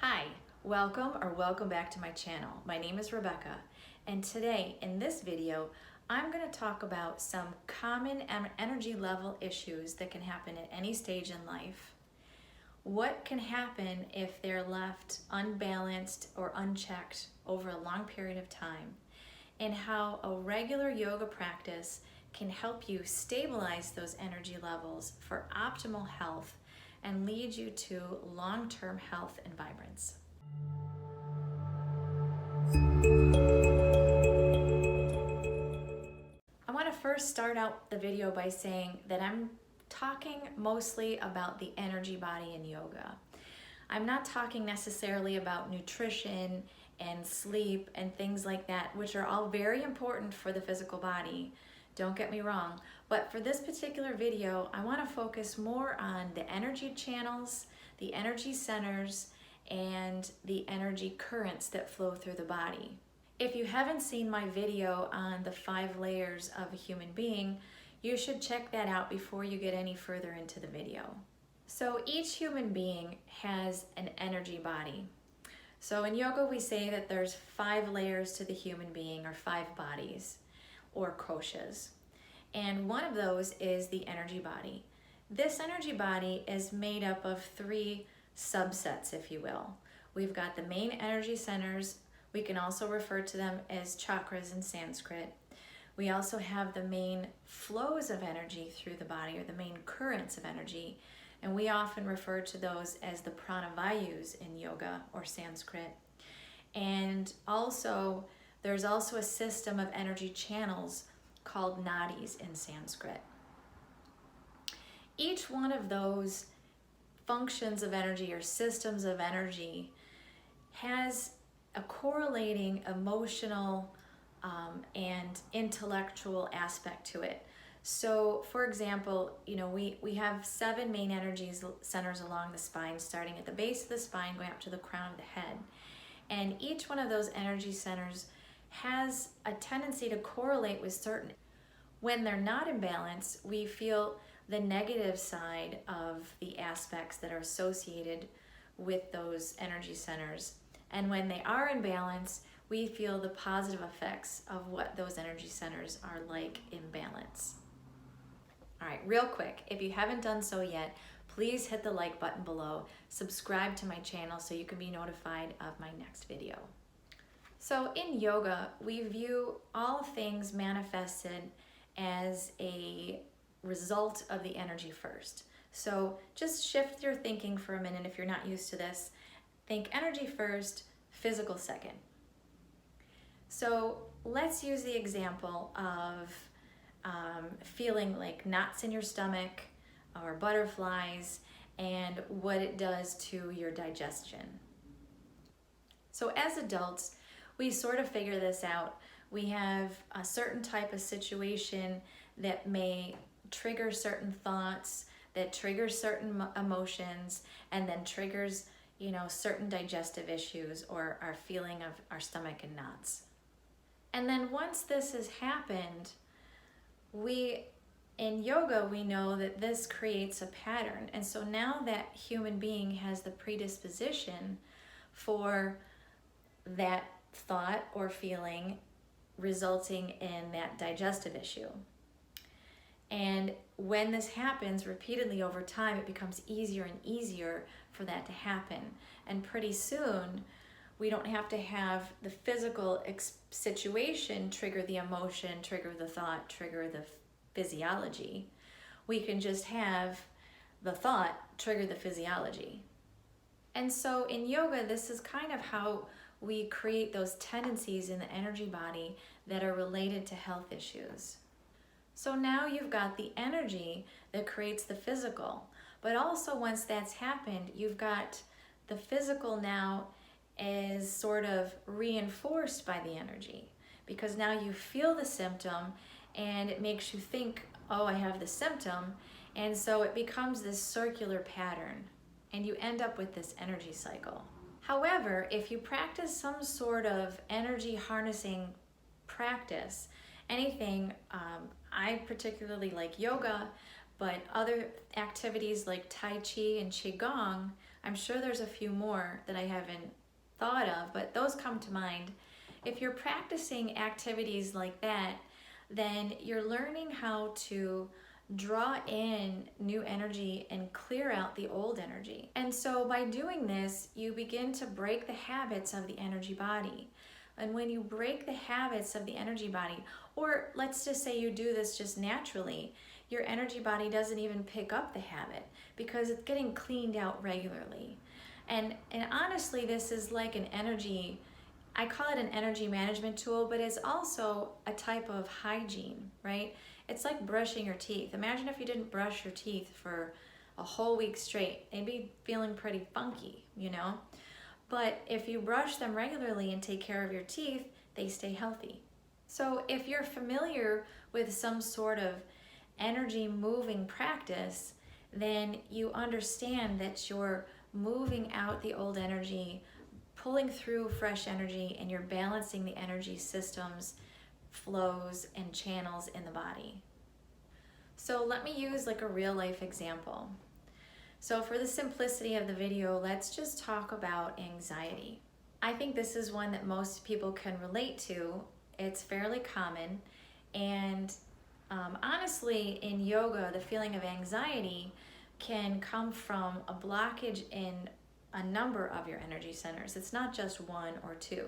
Hi, welcome back to my channel. My name is Rebecca, and today in this video I'm going to talk about some common energy level issues that can happen at any stage in life. What can happen if they're left unbalanced or unchecked over a long period of time, and how a regular yoga practice can help you stabilize those energy levels for optimal health and lead you to long-term health and vibrance. I want to first start out the video by saying that I'm talking mostly about the energy body in yoga. I'm not talking necessarily about nutrition and sleep and things like that, which are all very important for the physical body. Don't get me wrong, but for this particular video, I want to focus more on the energy channels, the energy centers, and the energy currents that flow through the body. If you haven't seen my video on the 5 layers of a human being, you should check that out before you get any further into the video. So each human being has an energy body. So in yoga, we say that there's 5 layers to the human being, or 5 bodies, or koshas. And one of those is the energy body. This energy body is made up of 3 subsets, if you will. We've got the main energy centers. We can also refer to them as chakras in Sanskrit. We also have the main flows of energy through the body, or the main currents of energy, and we often refer to those as the pranavayus in yoga or Sanskrit. And also, there's also a system of energy channels called nadis in Sanskrit. Each one of those functions of energy or systems of energy has a correlating emotional and intellectual aspect to it. So, for example, we have 7 main energy centers along the spine, starting at the base of the spine, going up to the crown of the head. And each one of those energy centers has a tendency to correlate with certain. When they're not in balance, we feel the negative side of the aspects that are associated with those energy centers. And when they are in balance, we feel the positive effects of what those energy centers are like in balance. All right, real quick, if you haven't done so yet, please hit the like button below, subscribe to my channel so you can be notified of my next video. So in yoga, we view all things manifested as a result of the energy first. So just shift your thinking for a minute if you're not used to this. Think energy first, physical second. So let's use the example of feeling like knots in your stomach or butterflies and what it does to your digestion. So as adults, we sort of figure this out. We have a certain type of situation that may trigger certain thoughts, that triggers certain emotions, and then triggers, certain digestive issues or our feeling of our stomach in knots. And then once this has happened, in yoga, we know that this creates a pattern. And so now that human being has the predisposition for that thought or feeling resulting in that digestive issue. And when this happens repeatedly over time, it becomes easier and easier for that to happen. And pretty soon, we don't have to have the physical situation trigger the emotion, trigger the thought, trigger the physiology. We can just have the thought trigger the physiology. And so in yoga, this is kind of how we create those tendencies in the energy body that are related to health issues. So now you've got the energy that creates the physical, but also once that's happened, you've got the physical now is sort of reinforced by the energy, because now you feel the symptom and it makes you think, oh, I have the symptom, and so it becomes this circular pattern and you end up with this energy cycle. However, if you practice some sort of energy harnessing practice, anything, I particularly like yoga, but other activities like Tai Chi and Qigong I'm sure there's a few more that I haven't thought of, but those come to mind. If you're practicing activities like that, then you're learning how to draw in new energy and clear out the old energy. And so by doing this, you begin to break the habits of the energy body. And when you break the habits of the energy body, or let's just say you do this just naturally, your energy body doesn't even pick up the habit because it's getting cleaned out regularly. And honestly, this is like an energy, I call it an energy management tool, but it's also a type of hygiene, right? It's like brushing your teeth. Imagine if you didn't brush your teeth for a whole week straight. They'd be feeling pretty funky, you know? But if you brush them regularly and take care of your teeth, they stay healthy. So if you're familiar with some sort of energy moving practice, then you understand that you're moving out the old energy, pulling through fresh energy, and you're balancing the energy systems, flows, and channels in the body. So let me use like a real life example. So for the simplicity of the video, let's just talk about anxiety. I think this is one that most people can relate to. It's fairly common, and honestly, in yoga, the feeling of anxiety can come from a blockage in a number of your energy centers. It's not just one or two.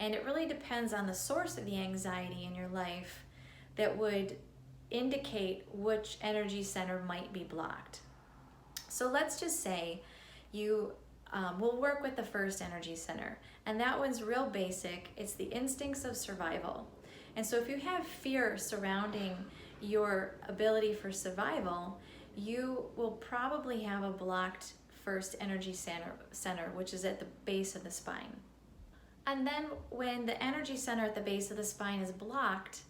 And it really depends on the source of the anxiety in your life that would indicate which energy center might be blocked. So let's just say you will work with the first energy center, and that one's real basic. It's the instincts of survival. And so if you have fear surrounding your ability for survival, you will probably have a blocked first energy center, which is at the base of the spine. And then when the energy center at the base of the spine is blocked,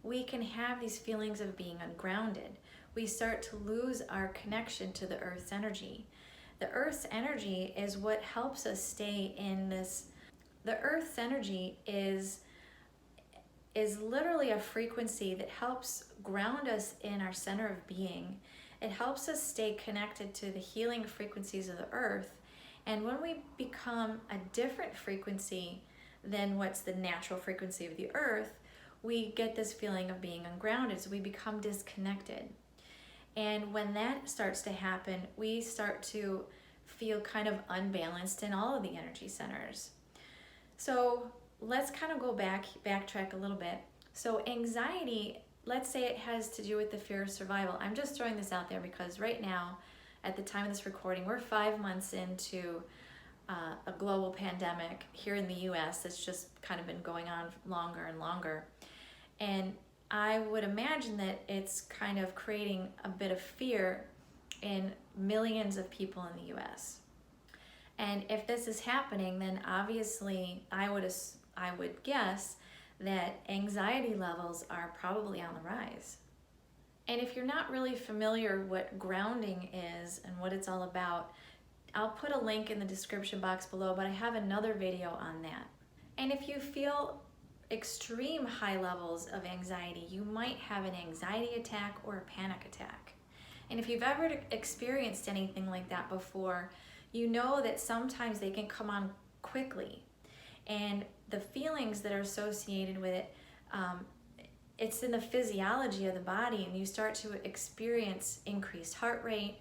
we can have these feelings of being ungrounded. We start to lose our connection to the earth's energy. The earth's energy is what helps us stay in this. The earth's energy is literally a frequency that helps ground us in our center of being. It helps us stay connected to the healing frequencies of the earth. And when we become a different frequency than what's the natural frequency of the earth, we get this feeling of being ungrounded, so we become disconnected. And when that starts to happen, we start to feel kind of unbalanced in all of the energy centers. So let's kind of backtrack a little bit. So anxiety, let's say it has to do with the fear of survival. I'm just throwing this out there because right now, at the time of this recording, we're 5 months into a global pandemic here in the US that's just kind of been going on longer and longer. And I would imagine that it's kind of creating a bit of fear in millions of people in the US. And if this is happening, then obviously I would guess that anxiety levels are probably on the rise. And if you're not really familiar what grounding is and what it's all about, I'll put a link in the description box below, but I have another video on that. And if you feel extreme high levels of anxiety, you might have an anxiety attack or a panic attack. And if you've ever experienced anything like that before, you know that sometimes they can come on quickly. And the feelings that are associated with it, it's in the physiology of the body, and you start to experience increased heart rate.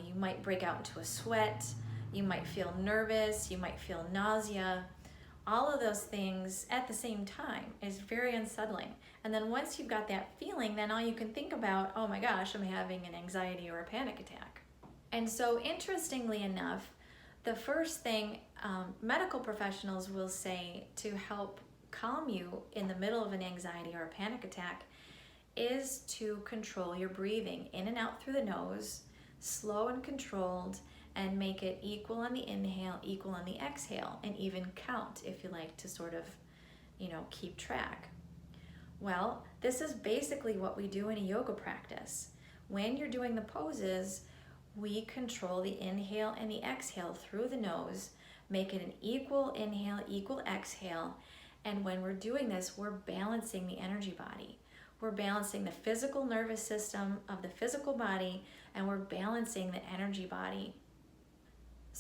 You might break out into a sweat. You might feel nervous. You might feel nausea. All of those things at the same time is very unsettling. And then once you've got that feeling, then all you can think about, oh my gosh, I'm having an anxiety or a panic attack. And so interestingly enough, the first thing medical professionals will say to help calm you in the middle of an anxiety or a panic attack is to control your breathing in and out through the nose, slow and controlled, and make it equal on the inhale, equal on the exhale, and even count if you like to sort of, keep track. Well, this is basically what we do in a yoga practice. When you're doing the poses, we control the inhale and the exhale through the nose, make it an equal inhale, equal exhale, and when we're doing this, we're balancing the energy body. We're balancing the physical nervous system of the physical body, and we're balancing the energy body.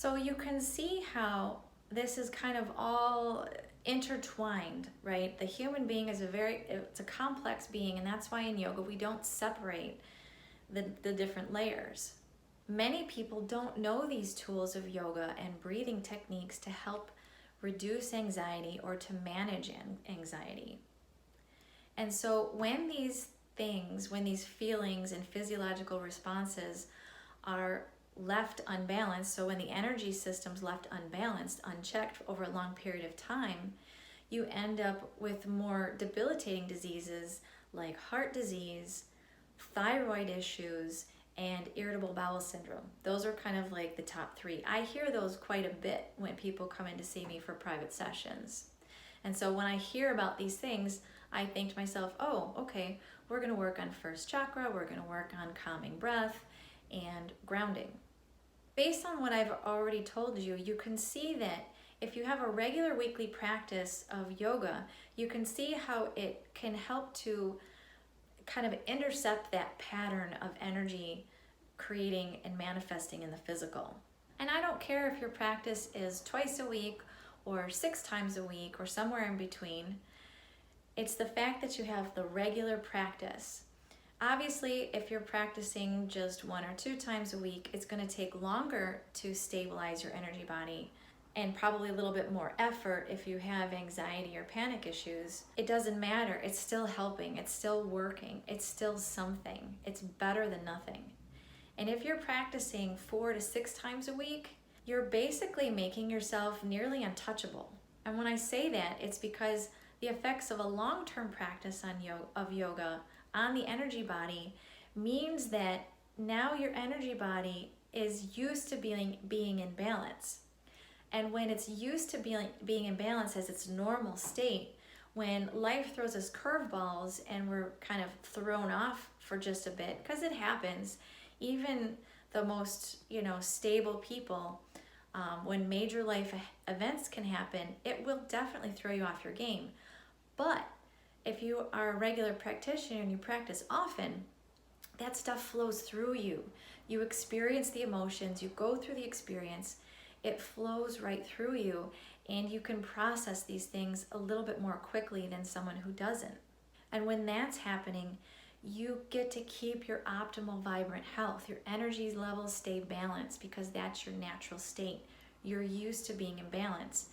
So you can see how this is kind of all intertwined, right? The human being is it's a complex being, and that's why in yoga we don't separate the different layers. Many people don't know these tools of yoga and breathing techniques to help reduce anxiety or to manage anxiety. And so when these feelings and physiological responses are left unbalanced, so when the energy system's left unbalanced, unchecked over a long period of time, you end up with more debilitating diseases like heart disease, thyroid issues, and irritable bowel syndrome. Those are kind of like the top 3. I hear those quite a bit when people come in to see me for private sessions. And so when I hear about these things, I think to myself, oh, okay, we're going to work on first chakra, we're going to work on calming breath and grounding. Based on what I've already told you, you can see that if you have a regular weekly practice of yoga, you can see how it can help to kind of intercept that pattern of energy creating and manifesting in the physical. And I don't care if your practice is twice a week or 6 times a week or somewhere in between. It's the fact that you have the regular practice. Obviously, if you're practicing just 1 or 2 times a week, it's going to take longer to stabilize your energy body and probably a little bit more effort if you have anxiety or panic issues. It doesn't matter. It's still helping. It's still working. It's still something. It's better than nothing. And if you're practicing 4 to 6 times a week, you're basically making yourself nearly untouchable. And when I say that, it's because the effects of a long-term practice of yoga on the energy body means that now your energy body is used to being in balance. And when it's used to being in balance as its normal state, when life throws us curveballs and we're kind of thrown off for just a bit, because it happens, even the most stable people, when major life events can happen, it will definitely throw you off your game. But if you are a regular practitioner and you practice often, that stuff flows through you. You experience the emotions, you go through the experience, it flows right through you, and you can process these things a little bit more quickly than someone who doesn't. And when that's happening, you get to keep your optimal vibrant health. Your energy levels stay balanced because that's your natural state. You're used to being in balance.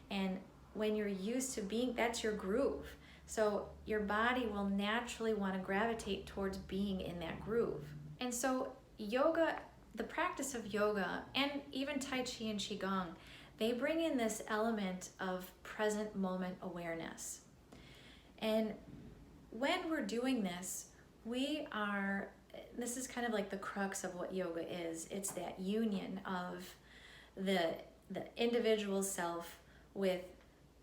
And when you're used to being, that's your groove. So your body will naturally want to gravitate towards being in that groove. And so yoga, the practice of yoga, and even Tai Chi and Qigong, they bring in this element of present moment awareness. And when we're doing this, this is kind of like the crux of what yoga is. It's that union of the individual self with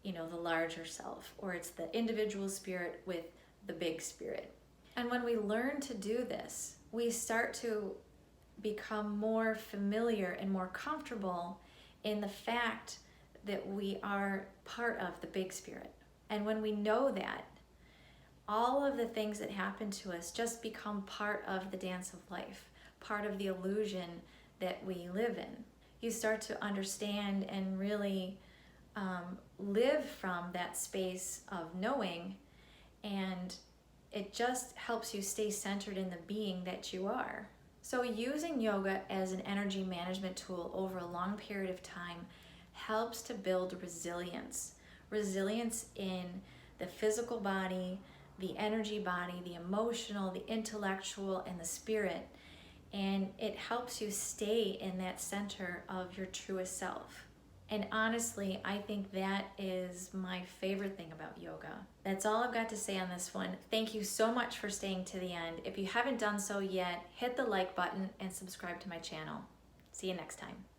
the larger self, or it's the individual spirit with the big spirit. And when we learn to do this, we start to become more familiar and more comfortable in the fact that we are part of the big spirit. And when we know that, all of the things that happen to us just become part of the dance of life, part of the illusion that we live in. You start to understand and really live from that space of knowing, and it just helps you stay centered in the being that you are. So using yoga as an energy management tool over a long period of time helps to build resilience in the physical body, the energy body, the emotional, the intellectual, and the spirit. And it helps you stay in that center of your truest self. And honestly, I think that is my favorite thing about yoga. That's all I've got to say on this one. Thank you so much for staying to the end. If you haven't done so yet, hit the like button and subscribe to my channel. See you next time.